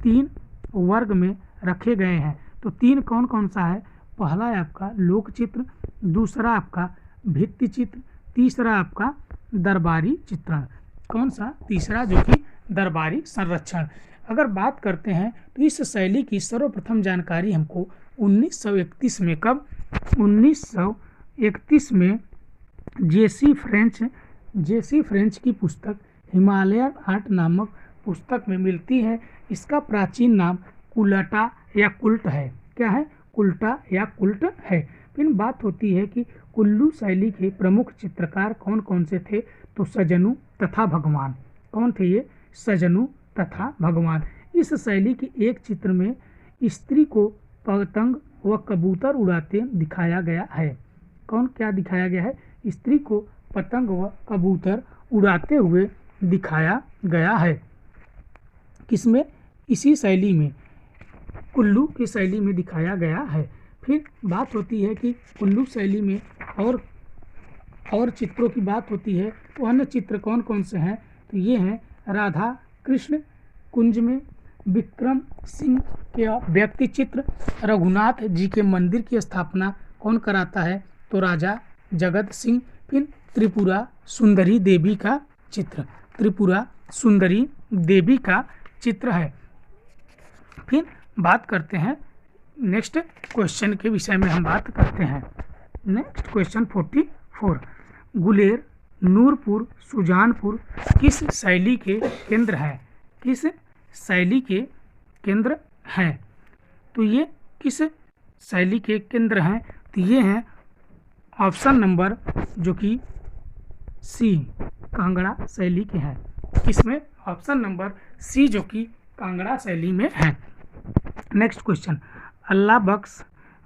3 वर्ग में रखे गए हैं। तो 3 कौन कौन सा है? पहला है आपका लोक चित्र, दूसरा आपका भित्ति चित्र, तीसरा आपका दरबारी चित्रण। कौन सा? तीसरा जो कि दरबारी संरक्षण। अगर बात करते हैं तो इस शैली की सर्वप्रथम जानकारी हमको 1931 में, कब? 1931 में जेसी फ्रेंच की पुस्तक हिमालयन आर्ट नामक पुस्तक में मिलती है। इसका प्राचीन नाम कुलटा या कुल्ट है। क्या है? कुल्टा या कुल्ट है। फिर बात होती है कि कुल्लू शैली के प्रमुख चित्रकार कौन कौन से थे? तो सजनू तथा भगवान। कौन थे ये? सजनू तथा भगवान। इस शैली के एक चित्र में स्त्री को पतंग व कबूतर उड़ाते दिखाया गया है। कौन? क्या दिखाया गया है? स्त्री को पतंग व कबूतर उड़ाते हुए दिखाया गया है। किसमें? इसी शैली में, कुल्लू की शैली में दिखाया गया है। फिर बात होती है कि कुल्लू शैली में और चित्रों की बात होती है तो अन्य चित्र कौन कौन से हैं? तो ये हैं राधा कृष्ण कुंज में, विक्रम सिंह के व्यक्ति चित्र, रघुनाथ जी के मंदिर की स्थापना कौन कराता है? तो राजा जगत सिंह। फिर त्रिपुरा सुंदरी देवी का चित्र, त्रिपुरा सुंदरी देवी का चित्र है। फिर बात करते हैं नेक्स्ट क्वेश्चन के विषय में हम बात करते हैं। नेक्स्ट क्वेश्चन 44, गुलेर नूरपुर, सुजानपुर किस शैली के केंद्र है? किस शैली के केंद्र हैं? तो ये किस शैली के केंद्र हैं? तो ये हैं ऑप्शन नंबर जो कि सी, कांगड़ा शैली के हैं। किसमें? ऑप्शन नंबर सी जो कि कांगड़ा शैली में है। नेक्स्ट क्वेश्चन, अल्लाह बख्श,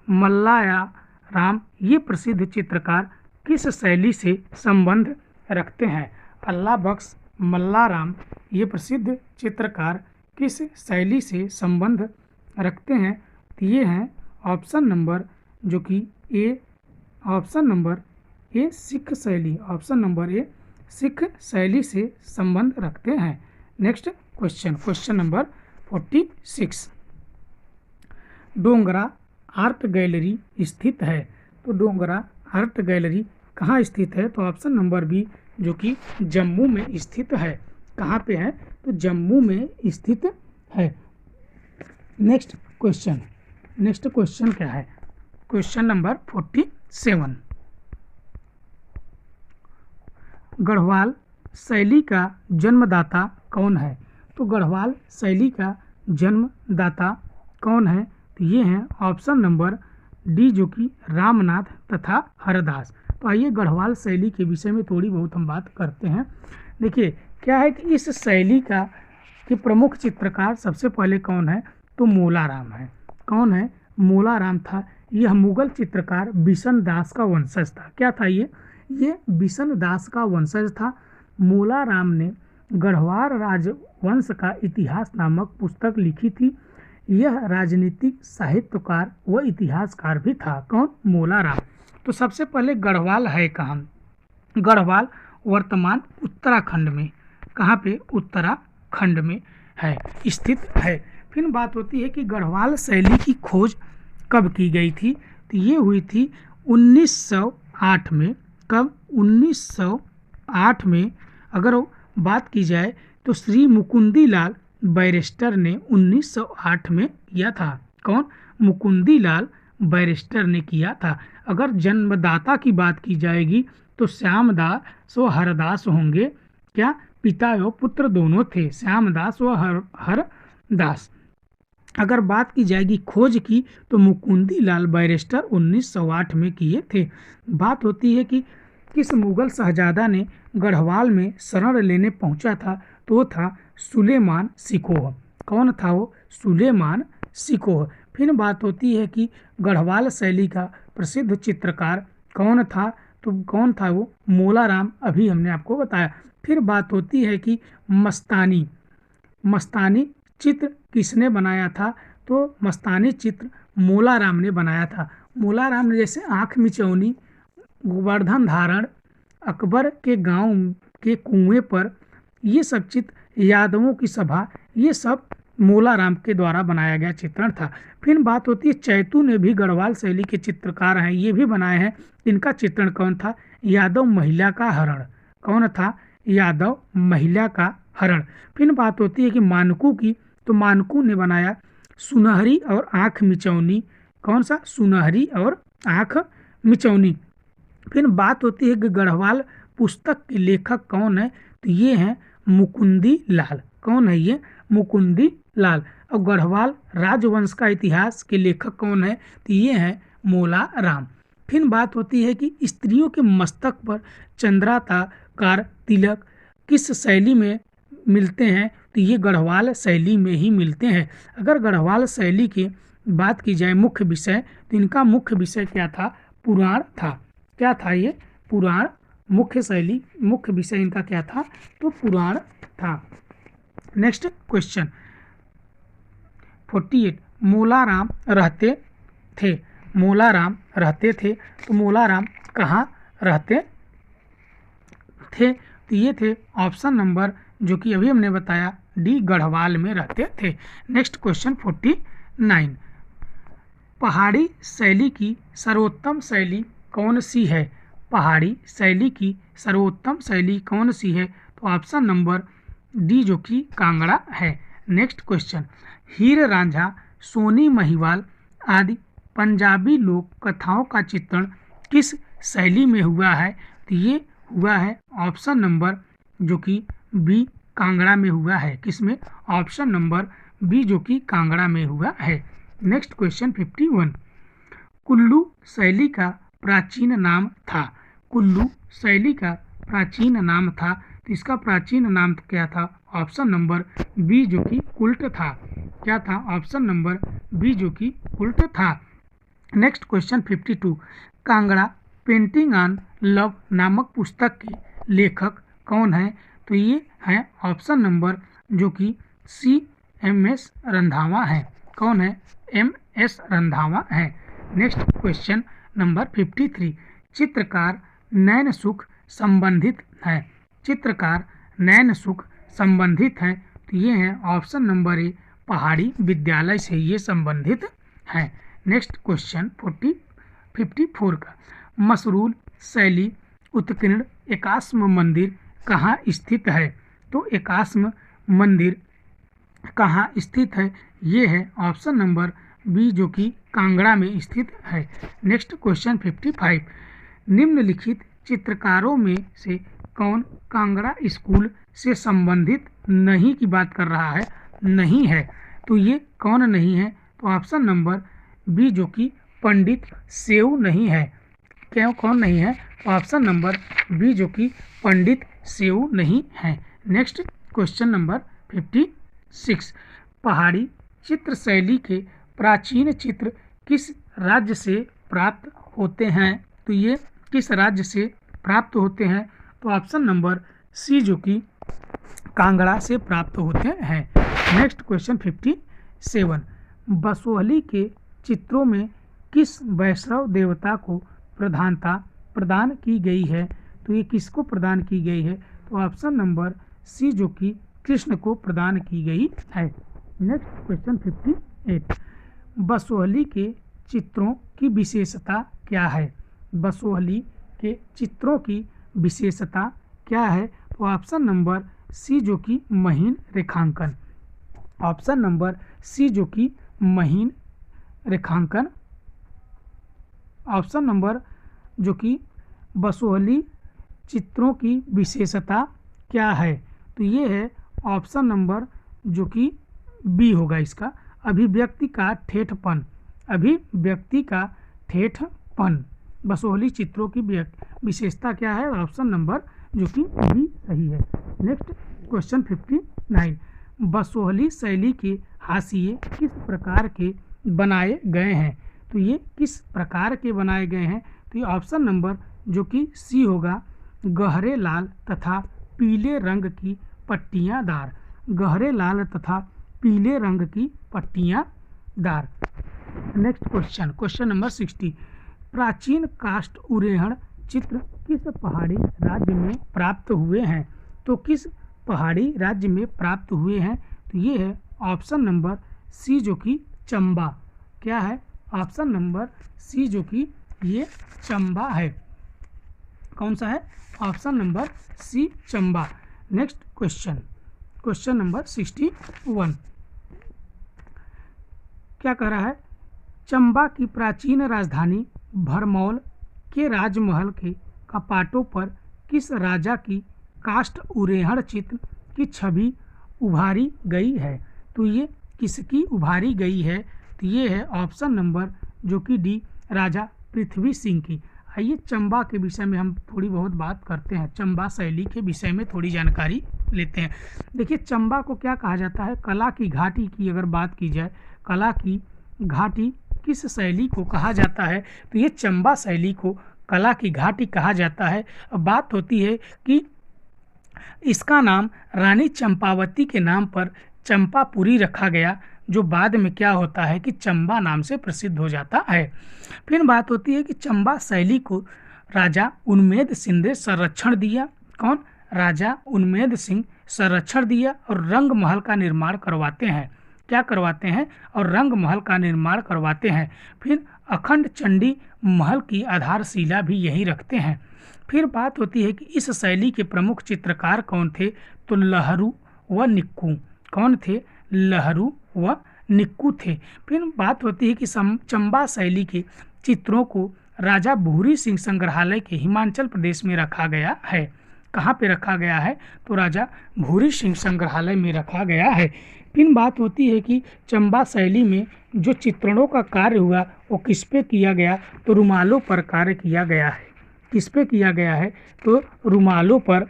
मल्लाया राम ये प्रसिद्ध चित्रकार किस शैली से संबंध रखते हैं? अल्लाह बख्श, मल्लाराम ये प्रसिद्ध चित्रकार किस शैली से संबंध रखते हैं? तो ये हैं ऑप्शन नंबर जो कि ए, ऑप्शन नंबर ए सिख शैली, ऑप्शन नंबर ए सिख शैली से संबंध रखते हैं। Next question, question number 46, Dongra art gallery स्थित है। तो डोंगरा आर्ट गैलरी कहाँ स्थित है? तो ऑप्शन नंबर बी जो कि जम्मू में स्थित है। कहाँ पे है? तो जम्मू में स्थित है। नेक्स्ट क्वेश्चन, नेक्स्ट क्वेश्चन क्या है? क्वेश्चन नंबर 47, गढ़वाल शैली का जन्मदाता कौन है? तो गढ़वाल शैली का जन्मदाता कौन है? तो ये हैं ऑप्शन नंबर डी जो कि रामनाथ तथा हरदास। तो आइए गढ़वाल शैली के विषय में थोड़ी बहुत हम बात करते हैं। देखिए क्या है कि इस शैली का कि प्रमुख चित्रकार सबसे पहले कौन है? तो मोलाराम है। कौन है? मोलाराम था। यह मुगल चित्रकार बिशन दास का वंशज था। क्या था ये बिशन दास का वंशज था। मोलाराम ने गढ़वाल राजवंश का इतिहास नामक पुस्तक लिखी थी। यह राजनीतिक साहित्यकार व इतिहासकार भी था। कौन? मोलाराम। तो सबसे पहले गढ़वाल है कहाँ? गढ़वाल वर्तमान उत्तराखंड में, कहाँ पे? उत्तराखंड में है, स्थित है। फिर बात होती है कि गढ़वाल शैली की खोज कब की गई थी? तो ये हुई थी 1908 में। कब? 1908 में। अगर बात की जाए तो श्री मुकुंदी लाल बैरिस्टर ने 1908 में किया था। कौन? मुकुंदी लाल बैरिस्टर ने किया था। अगर जन्मदाता की बात की जाएगी तो श्यामदास व हरदास होंगे। क्या? पिता एवं पुत्र दोनों थे, श्यामदास व हरदास। अगर बात की जाएगी खोज की तो मुकुंदी लाल बैरिस्टर 1908 में किए थे। बात होती है कि किस मुगल शहजादा ने गढ़वाल में शरण लेने पहुंचा था? तो वो था सुलेमान सिकोह। कौन था वो? सुलेमान सिकोह। फिर बात होती है कि गढ़वाल शैली का प्रसिद्ध चित्रकार कौन था? तो कौन था वो? मोलाराम, अभी हमने आपको बताया। फिर बात होती है कि मस्तानी चित्र किसने बनाया था? तो मस्तानी चित्र मोलाराम ने बनाया था। मोलाराम ने जैसे आँख मिचौनी, गोवर्धन धारण, अकबर के गांव के कुएं पर, ये सब चित्र, यादवों की सभा, ये सब मोलाराम के द्वारा बनाया गया चित्रण था। फिर बात होती है चैतू ने भी गढ़वाल शैली के चित्रकार हैं, ये भी बनाए हैं। इनका चित्रण कौन था? यादव महिला का हरण। कौन था? यादव महिला का हरण। फिर बात होती है कि मानकू की, तो मानकू ने बनाया सुनहरी और आँख मिचौनी। कौन सा? सुनहरी और आँख मिचौनी। फिर बात होती है कि गढ़वाल पुस्तक के लेखक कौन है? तो ये हैं मुकुंदी लाल। कौन है ये? मुकुंदी लाल। और गढ़वाल राजवंश का इतिहास के लेखक कौन है? तो ये हैं मोलाराम। फिर बात होती है कि स्त्रियों के मस्तक पर चंद्राकार तिलक किस शैली में मिलते हैं? तो ये गढ़वाल शैली में ही मिलते हैं। अगर गढ़वाल शैली की बात की जाए मुख्य विषय, तो इनका मुख्य विषय क्या था? पुराण था। क्या था ये? पुराण। मुख्य शैली, मुख्य विषय इनका क्या था? तो पुराण था। नेक्स्ट क्वेश्चन 48, मोलाराम रहते थे। मोलाराम रहते थे, तो मोलाराम कहाँ रहते थे? तो ये थे ऑप्शन नंबर जो कि अभी हमने बताया डी, गढ़वाल में रहते थे। नेक्स्ट क्वेश्चन 49, पहाड़ी शैली की सर्वोत्तम शैली कौन सी है? पहाड़ी शैली की सर्वोत्तम शैली कौन सी है? तो ऑप्शन नंबर डी जो कि कांगड़ा है। नेक्स्ट क्वेश्चन, हीर रांझा, सोनी महिवाल आदि पंजाबी लोक कथाओं का चित्रण किस शैली में हुआ है? तो ये हुआ है ऑप्शन नंबर जो कि बी कांगड़ा में हुआ है। किसमें? ऑप्शन नंबर बी जो कि कांगड़ा में हुआ है। नेक्स्ट क्वेश्चन 51, कुल्लू शैली का प्राचीन नाम था। कुल्लू शैली का प्राचीन नाम था, तो इसका प्राचीन नाम क्या था? ऑप्शन नंबर बी जो कि कुल्ट था। क्या था? ऑप्शन नंबर बी जो कि कुल्ट था। Next question 52, Kangra painting on love नामक पुस्तक के लेखक कौन है? तो ये है ऑप्शन नंबर जो कि सी एम.एस. रंधावा है। कौन है? एम.एस. रंधावा है। नेक्स्ट क्वेश्चन नंबर 53, चित्रकार नैन सुख संबंधित है। चित्रकार नैन सुख संबंधित है, तो ये है ऑप्शन नंबर ए पहाड़ी विद्यालय से ये संबंधित है। नेक्स्ट क्वेश्चन 54 का, मसरूल शैली उत्कीर्ण एकाश्म मंदिर कहाँ स्थित है? तो एकाश्म मंदिर कहाँ स्थित है? ये है ऑप्शन नंबर बी जो कि कांगड़ा में स्थित है। नेक्स्ट क्वेश्चन 55, निम्नलिखित चित्रकारों में से कौन कांगड़ा स्कूल से संबंधित नहीं की बात कर रहा है? नहीं है, तो ये कौन नहीं है? तो ऑप्शन नंबर बी जो कि पंडित सेऊ नहीं है। क्यों कौन नहीं है? ऑप्शन नंबर बी जो कि पंडित सेऊ नहीं है। नेक्स्ट क्वेश्चन नंबर 56, पहाड़ी चित्र शैली के प्राचीन चित्र किस राज्य से प्राप्त होते हैं? तो ये किस राज्य से प्राप्त होते हैं? तो ऑप्शन नंबर सी जो कि कांगड़ा से प्राप्त होते हैं। नेक्स्ट क्वेश्चन 57, बसोहली के चित्रों में किस वैष्णव देवता को प्रधानता प्रदान की गई है? तो ये किसको प्रदान की गई है? तो ऑप्शन नंबर सी जो कि कृष्ण को प्रदान की गई है। नेक्स्ट क्वेश्चन 58, बसोहली के चित्रों की विशेषता क्या है? बसोहली के चित्रों की विशेषता क्या है? तो ऑप्शन नंबर सी जो कि महीन रेखांकन। ऑप्शन नंबर सी जो कि महीन रेखांकन। ऑप्शन नंबर जो कि बसोहली चित्रों की विशेषता क्या है? तो ये है ऑप्शन नंबर जो कि बी होगा इसका, अभिव्यक्ति का ठेठपन। अभिव्यक्ति का ठेठपन। बसोहली चित्रों की विशेषता क्या है? ऑप्शन नंबर जो कि बी सही है। नेक्स्ट क्वेश्चन 59, बसोहली शैली के हाशिए किस प्रकार के बनाए गए हैं? तो ये किस प्रकार के बनाए गए हैं? तो ये ऑप्शन नंबर जो कि सी होगा, गहरे लाल तथा पीले रंग की पट्टियाँ दार। गहरे लाल तथा पीले रंग की पट्टियाँ दार। नेक्स्ट क्वेश्चन नंबर 60, प्राचीन काष्ठ उरेहण चित्र किस पहाड़ी राज्य में प्राप्त हुए हैं? तो किस पहाड़ी राज्य में प्राप्त हुए हैं? तो ये है ऑप्शन नंबर सी जो कि चंबा। क्या है? ऑप्शन नंबर सी जो कि ये चंबा है। कौन सा है? Option number C Chamba. Next question number 61, क्या कह रहा है? चंबा की प्राचीन राजधानी भरमौल के राजमहल के कपाटों पर किस राजा की काष्ठ उरेहण चित्र की छवि उभारी गई है? तो ये किसकी उभारी गई है? तो ये है ऑप्शन नंबर जो कि डी, राजा पृथ्वी सिंह की। आइए चंबा के विषय में हम थोड़ी बहुत बात करते हैं। चंबा शैली के विषय में थोड़ी जानकारी लेते हैं। देखिए चंबा को क्या कहा जाता है? कला की घाटी की अगर बात की जाए, कला की घाटी किस शैली को कहा जाता है? तो ये चंबा शैली को कला की घाटी कहा जाता है। अब बात होती है कि इसका नाम रानी चंपावती के नाम पर चंपापुरी रखा गया, जो बाद में क्या होता है कि चंबा नाम से प्रसिद्ध हो जाता है। फिर बात होती है कि चंबा शैली को राजा उन्मेद सिंह ने संरक्षण दिया। कौन? राजा उन्मेद सिंह संरक्षण दिया और रंग महल का निर्माण करवाते हैं। क्या करवाते हैं? और रंग महल का निर्माण करवाते हैं। फिर अखंड चंडी महल की आधारशिला भी यही रखते हैं। फिर बात होती है कि इस शैली के प्रमुख चित्रकार कौन थे? तो लहरू व निक्कू। कौन थे? लहरू व निक्कू थे। फिर बात होती है कि चंबा शैली के चित्रों को राजा भूरी सिंह संग्रहालय के हिमाचल प्रदेश में रखा गया है। कहाँ पे रखा गया है? तो राजा भूरी सिंह संग्रहालय में रखा गया है। फिर बात होती है कि चंबा शैली में जो चित्रणों का कार्य हुआ वो किस पे किया गया? तो रुमालों पर कार्य किया गया है। किस पे किया गया है? तो रुमालों पर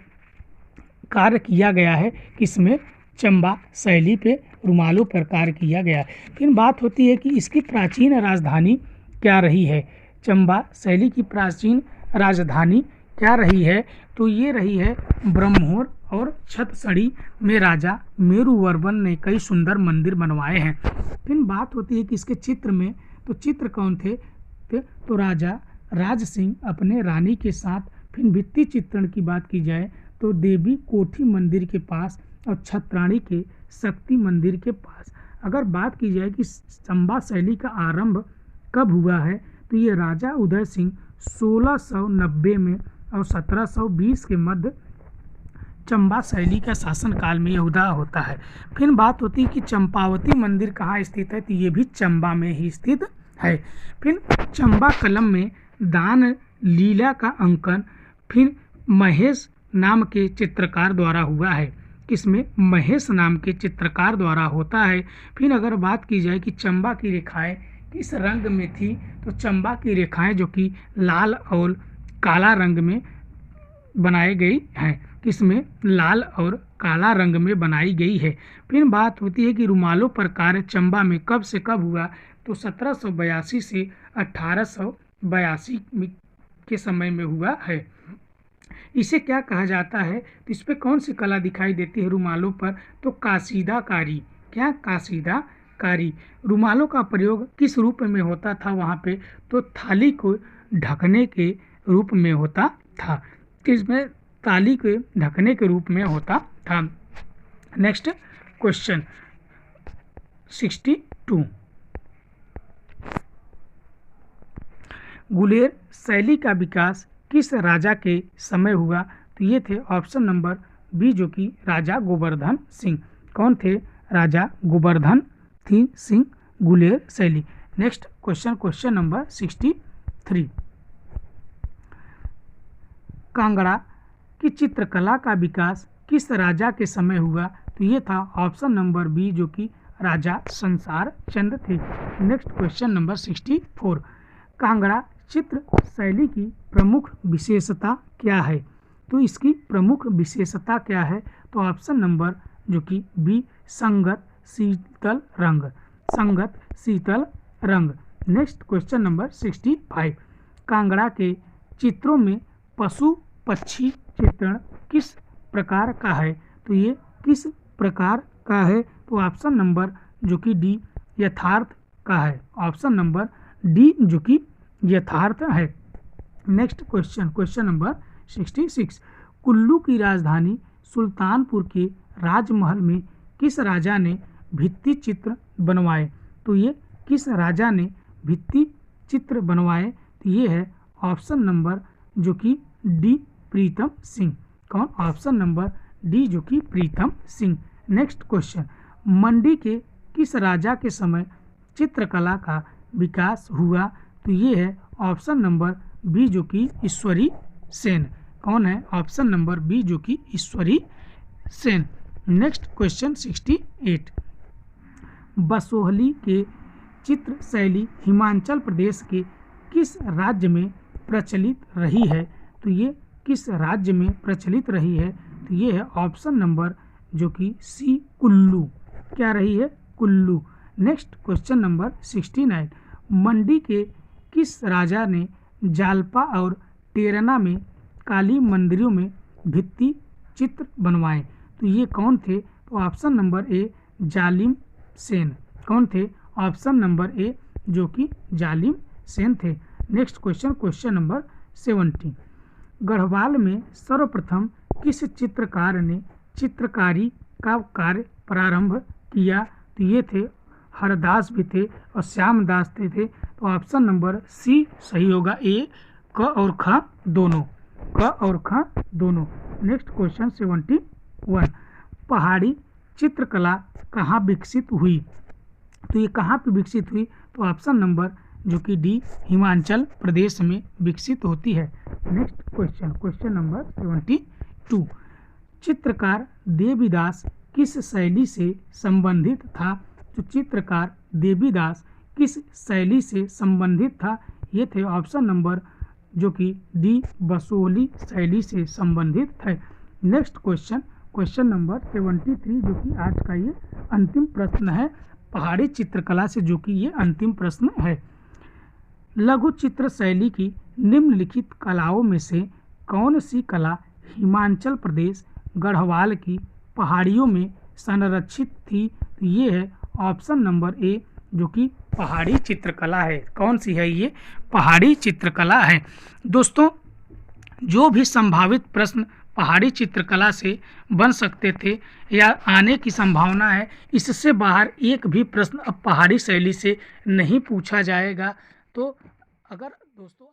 कार्य किया गया है। किसमें? चंबा शैली पे रुमालों पर कार्य किया गया है। फिर बात होती है कि इसकी प्राचीन राजधानी क्या रही है? चंबा शैली की प्राचीन राजधानी क्या रही है? तो ये रही है ब्रह्मोर और छतसड़ी में राजा मेरुवर्मन ने कई सुंदर मंदिर बनवाए हैं। फिर बात होती है कि इसके चित्र में, तो चित्र कौन थे? तो राजा राज सिंह अपने रानी के साथ। फिर भित्ति चित्रण की बात की जाए तो देवी कोठी मंदिर के पास और छत्राणी के शक्ति मंदिर के पास। अगर बात की जाए कि चंबा शैली का आरंभ कब हुआ है, तो ये राजा उदय सिंह 1690 में और 1720 के मध्य चंबा शैली का शासनकाल में यह उदय होता है। फिर बात होती है कि चंपावती मंदिर कहाँ स्थित है? तो ये भी चंबा में ही स्थित है। फिर चंबा कलम में दान लीला का अंकन फिर महेश नाम के चित्रकार द्वारा हुआ है। किसमें? महेश नाम के चित्रकार द्वारा होता है। फिर अगर बात की जाए कि चंबा की रेखाएं किस रंग में थी, तो चंबा की रेखाएं जो कि लाल और काला रंग में बनाई गई हैं। किसमें? लाल और काला रंग में बनाई गई है। फिर बात होती है कि रुमालों पर कार्य चंबा में कब से कब हुआ, तो 1782 से 1882 के समय में हुआ है। इसे क्या कहा जाता है? तो इस पे कौन सी कला दिखाई देती है रुमालों पर? तो कासीदाकारी। क्या? कासीदाकारी। रुमालों का प्रयोग किस रूप में होता था वहाँ पे? तो थाली को ढकने के रूप में होता था। किसमें? थाली के ढकने के रूप में होता था। Next question 62। गुलेर शैली का विकास किस राजा के समय हुआ? तो ये थे ऑप्शन नंबर बी जो कि राजा गोवर्धन सिंह। कौन थे? राजा गोवर्धन सिंह गुलेर शैली। Next question number 63। कांगड़ा की चित्रकला का विकास किस राजा के समय हुआ? तो ये था ऑप्शन नंबर बी जो कि राजा संसार चंद थे। Next question number 64। कांगड़ा चित्र शैली की प्रमुख विशेषता क्या है? तो इसकी प्रमुख विशेषता क्या है? तो ऑप्शन नंबर जो कि बी संगत शीतल रंग। संगत शीतल रंग। Next question number 65। कांगड़ा के चित्रों में पशु पक्षी चित्रण किस प्रकार का है? तो ये किस प्रकार का है? तो ऑप्शन नंबर जो कि डी यथार्थ का है। ऑप्शन नंबर डी जो कि यथार्थ है। Next question number 66। कुल्लू की राजधानी सुल्तानपुर के राजमहल में किस राजा ने भित्ति चित्र बनवाए? तो ये किस राजा ने भित्ति चित्र बनवाए? तो ये है ऑप्शन नंबर जो कि डी प्रीतम सिंह। कौन? ऑप्शन नंबर डी जो कि प्रीतम सिंह। नेक्स्ट क्वेश्चन, मंडी के किस राजा के समय चित्रकला का विकास हुआ? तो ये है ऑप्शन नंबर बी जो कि ईश्वरी सेन। कौन है? ऑप्शन नंबर बी जो कि ईश्वरी सेन। Next question 68। बसोहली के चित्र शैली हिमाचल प्रदेश के किस राज्य में प्रचलित रही है? तो ये किस राज्य में प्रचलित रही है? तो ये है ऑप्शन नंबर जो कि सी कुल्लू। क्या रही है? Kullu. Next question number 69। Mandi के किस राजा ने जालपा और टेरना में काली मंदिरों में भित्ति चित्र बनवाए? तो ये कौन थे? तो ऑप्शन नंबर ए जालिम सेन। कौन थे? ऑप्शन नंबर ए जो कि जालिम सेन थे। Next question number 70। गढ़वाल में सर्वप्रथम किस चित्रकार ने चित्रकारी का कार्य प्रारंभ किया? तो ये थे हरदास भी थे और श्यामदास थे। तो ऑप्शन नंबर सी सही होगा। ए क और ख दोनों। क और ख दोनों। Next question 71। पहाड़ी चित्रकला कहाँ विकसित हुई? तो ये कहाँ पे विकसित हुई? तो ऑप्शन नंबर जो कि डी हिमाचल प्रदेश में विकसित होती है। नेक्स्ट क्वेश्चन, क्वेश्चन नंबर 72, चित्रकार देवीदास किस शैली से संबंधित था? तो चित्रकार देवीदास किस शैली से संबंधित था? ये थे ऑप्शन नंबर जो कि डी बसोहली शैली से संबंधित है। नेक्स्ट क्वेश्चन, क्वेश्चन नंबर 73, जो कि आज का ये अंतिम प्रश्न है पहाड़ी चित्रकला से, जो कि ये अंतिम प्रश्न है। लघु चित्र शैली की निम्नलिखित कलाओं में से कौन सी कला हिमाचल प्रदेश गढ़वाल की पहाड़ियों में संरक्षित थी? तो ये है ऑप्शन नंबर ए, जो कि पहाड़ी चित्रकला है। कौन सी है ये? पहाड़ी चित्रकला है। दोस्तों, जो भी संभावित प्रश्न पहाड़ी चित्रकला से बन सकते थे या आने की संभावना है, इससे बाहर एक भी प्रश्न अब पहाड़ी शैली से नहीं पूछा जाएगा। तो अगर दोस्तों